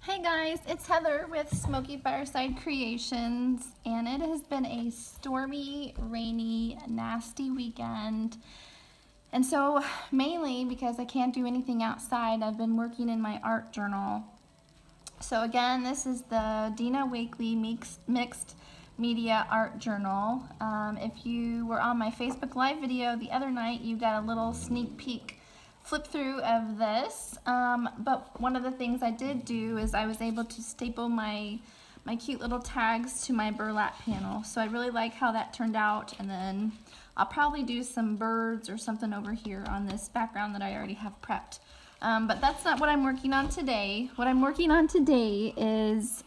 Hey guys, it's Heather with Smoky Fireside Creations, and it has been a stormy, rainy, nasty weekend. And so, mainly because I can't do anything outside, I've been working in my art journal. So, again, this is the Dina Wakely Mixed Media Art Journal. If you were on my Facebook Live video the other night, you got a little sneak peek flip through of this, but one of the things I did do is I was able to staple my cute little tags to my burlap panel, so I really like how that turned out. And then I'll probably do some birds or something over here on this background that I already have prepped, but that's not what I'm working on today. What I'm working on today is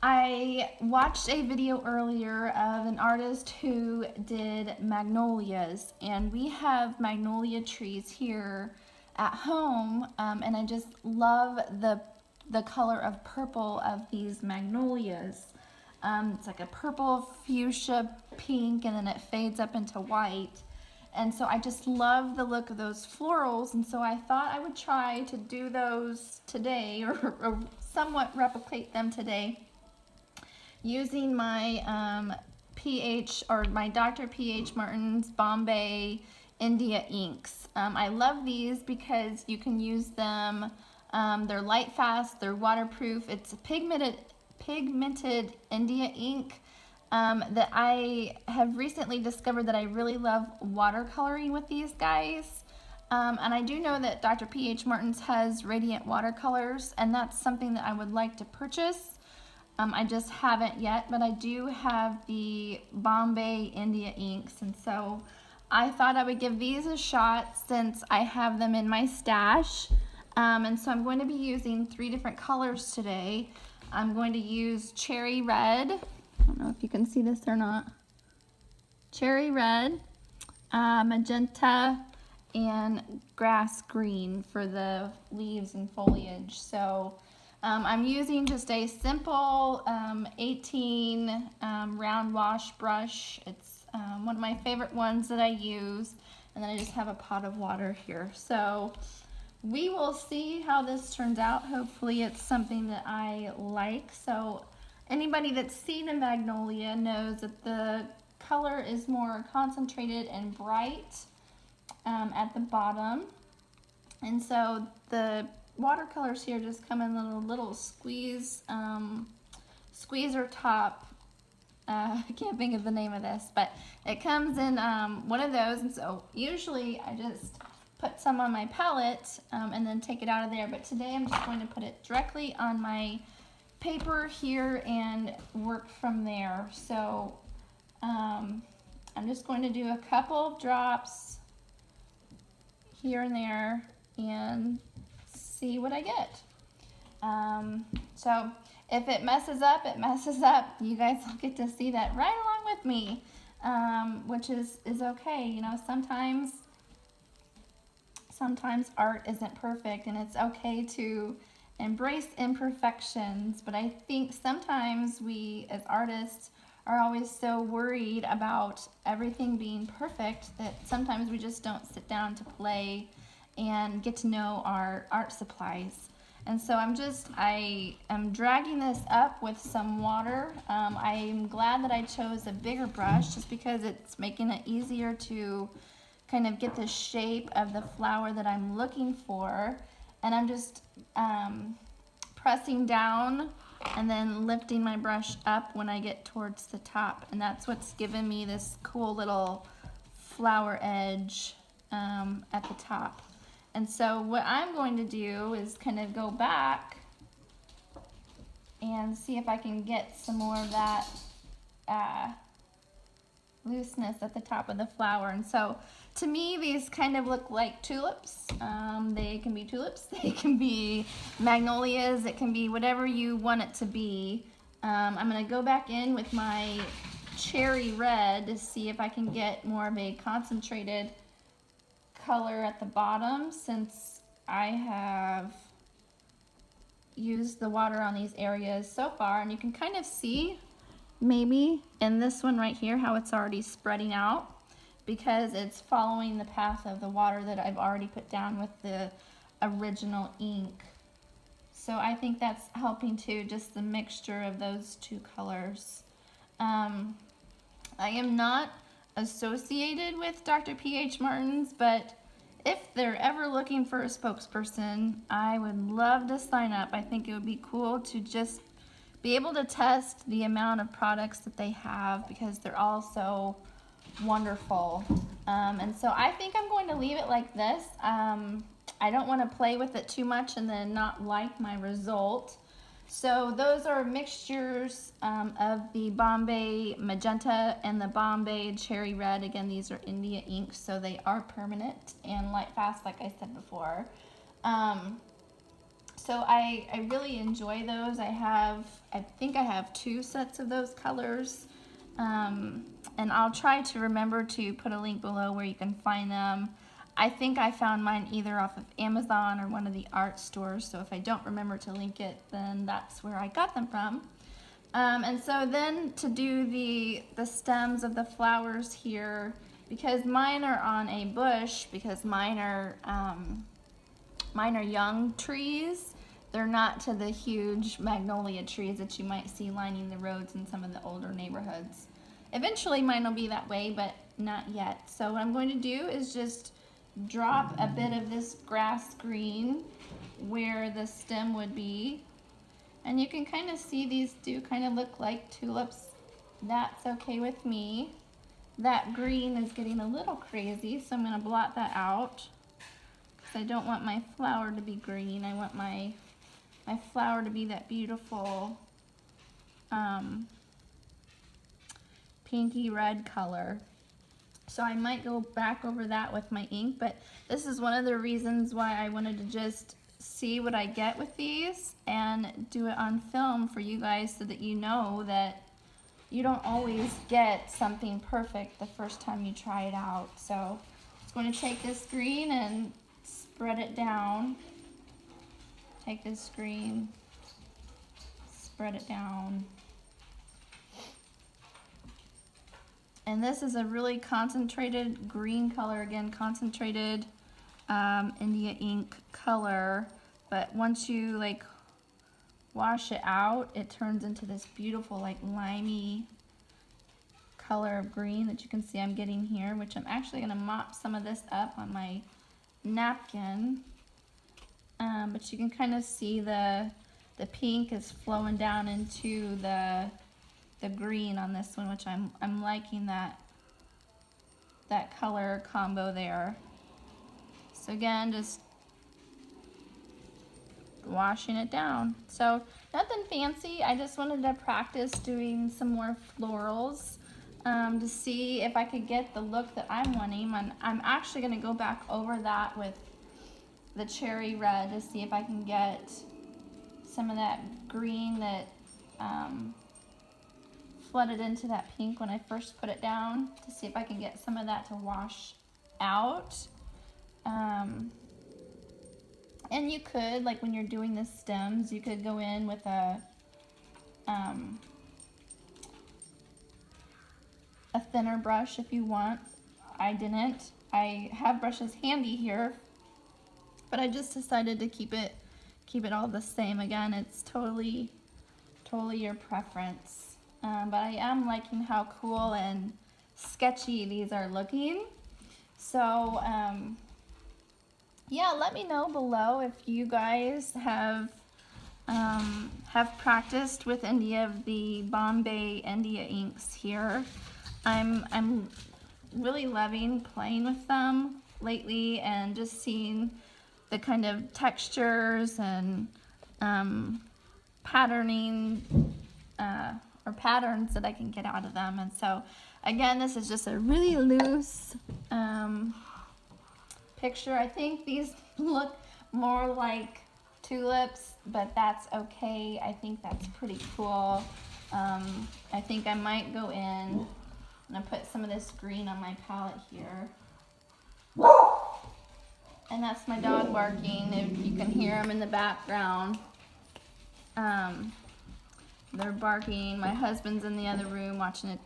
I watched a video earlier of an artist who did magnolias, and we have magnolia trees here at home, and I just love the color of purple of these magnolias. It's like a purple, fuchsia, pink, and then it fades up into white. And so I just love the look of those florals, and so I thought I would try to do those today, or somewhat replicate them today, using my my Dr. P.H. Martin's Bombay India inks. I love these because you can use them. They're light fast, they're waterproof. It's a pigmented India ink that I have recently discovered that I really love watercoloring with these guys. And I do know that Dr. P.H. Martin's has radiant watercolors, and that's something that I would like to purchase. I just haven't yet, but I do have the Bombay India inks, and so I thought I would give these a shot since I have them in my stash. And so I'm going to be using 3 different colors today. I'm going to use cherry red. I don't know if you can see this or not. Cherry red, magenta, and grass green for the leaves and foliage. So I'm using just a simple 18 round wash brush. It's one of my favorite ones that I use, and then I just have a pot of water here. So we will see how this turns out. Hopefully it's something that I like. So anybody that's seen a magnolia knows that the color is more concentrated and bright at the bottom, and so the watercolors here just come in little squeezer top. I can't think of the name of this, but it comes in one of those, and so usually I just put some on my palette and then take it out of there, but today I'm just going to put it directly on my paper here and work from there. So I'm just going to do a couple of drops here and there and see what I get. So if it messes up, it messes up. You guys will get to see that right along with me, which is okay. You know, sometimes art isn't perfect, and it's okay to embrace imperfections, but I think sometimes we as artists are always so worried about everything being perfect that sometimes we just don't sit down to play and get to know our art supplies. And so I am dragging this up with some water. I'm glad that I chose a bigger brush just because it's making it easier to kind of get the shape of the flower that I'm looking for. And I'm just pressing down and then lifting my brush up when I get towards the top. And that's what's given me this cool little flower edge at the top. And so what I'm going to do is kind of go back and see if I can get some more of that looseness at the top of the flower. And so to me, these kind of look like tulips. They can be tulips, they can be magnolias, it can be whatever you want it to be. I'm going to go back in with my cherry red to see if I can get more of a concentrated color at the bottom, since I have used the water on these areas so far. And you can kind of see maybe in this one right here how it's already spreading out because it's following the path of the water that I've already put down with the original ink. So I think that's helping too, just the mixture of those two colors. I am not associated with Dr. P.H. Martin's, but if they're ever looking for a spokesperson, I would love to sign up. I think it would be cool to just be able to test the amount of products that they have, because they're all so wonderful. And so I think I'm going to leave it like this. I don't want to play with it too much and then not like my result. So those are mixtures of the Bombay Magenta and the Bombay Cherry Red. Again, these are India inks, so they are permanent and light fast, like I said before. So I really enjoy those. I think I have 2 sets of those colors. And I'll try to remember to put a link below where you can find them. I think I found mine either off of Amazon or one of the art stores, so if I don't remember to link it, then that's where I got them from. And so then to do the stems of the flowers here, because mine are on a bush, because mine are young trees. They're not to the huge magnolia trees that you might see lining the roads in some of the older neighborhoods. Eventually mine will be that way, but not yet. So what I'm going to do is just drop a bit of this grass green where the stem would be. And you can kind of see these do kind of look like tulips. That's okay with me. That green is getting a little crazy, so I'm going to blot that out, because I don't want my flower to be green. I want my flower to be that beautiful pinky red color. So I might go back over that with my ink, but this is one of the reasons why I wanted to just see what I get with these and do it on film for you guys, so that you know that you don't always get something perfect the first time you try it out. So I'm just going to take this green and spread it down. Take this green, spread it down. And this is a really concentrated green color, again, concentrated India ink color. But once you like wash it out, it turns into this beautiful like limey color of green that you can see I'm getting here, which I'm actually going to mop some of this up on my napkin. But you can kind of see the pink is flowing down into the green on this one, which I'm liking that color combo there. So again, just washing it down. So nothing fancy. I just wanted to practice doing some more florals to see if I could get the look that I'm wanting. I'm actually going to go back over that with the cherry red to see if I can get some of that green that flooded into that pink when I first put it down, to see if I can get some of that to wash out. And you could, like when you're doing the stems, you could go in with a thinner brush if you want. I didn't. I have brushes handy here, but I just decided to keep it all the same. Again, it's totally your preference. But I am liking how cool and sketchy these are looking. So yeah, let me know below if you guys have practiced with any of the Bombay India inks here. I'm really loving playing with them lately and just seeing the kind of textures and patterning or patterns that I can get out of them. And so again, this is just a really loose picture. I think these look more like tulips, but that's okay. I think that's pretty cool. I think I might go in and put some of this green on my palette here. And that's my dog barking. If you can hear them in the background. They're barking. My husband's in the other room watching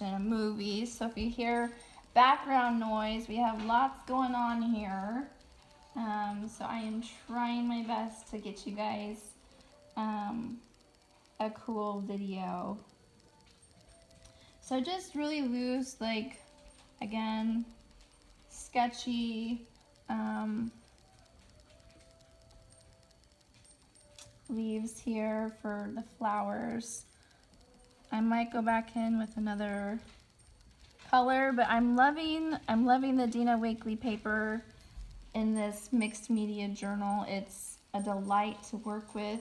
a movie. So if you hear background noise, we have lots going on here. So I am trying my best to get you guys a cool video. So just really loose, like, again, sketchy leaves here for the flowers. I might go back in with another color, but I'm loving the Dina Wakley paper in this mixed media journal. It's a delight to work with.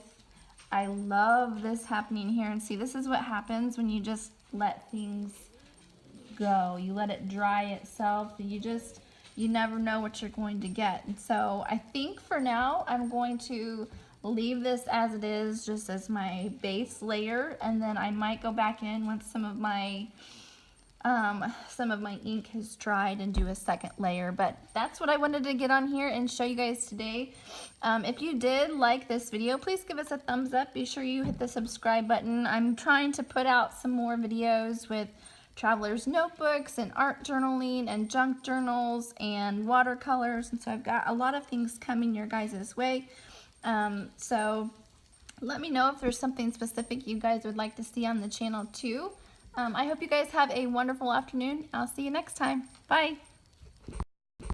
I love this happening here, and see, this is what happens when you just let things go. You let it dry itself. You never know what you're going to get. And so I think for now I'm going to leave this as it is, just as my base layer, and then I might go back in once some of my ink has dried and do a second layer. But that's what I wanted to get on here and show you guys today. If you did like this video, please give us a thumbs up. Be sure you hit the subscribe button. I'm trying to put out some more videos with traveler's notebooks and art journaling and junk journals and watercolors, and so I've got a lot of things coming your guys' way. So let me know if there's something specific you guys would like to see on the channel too. I hope you guys have a wonderful afternoon. I'll see you next time. Bye.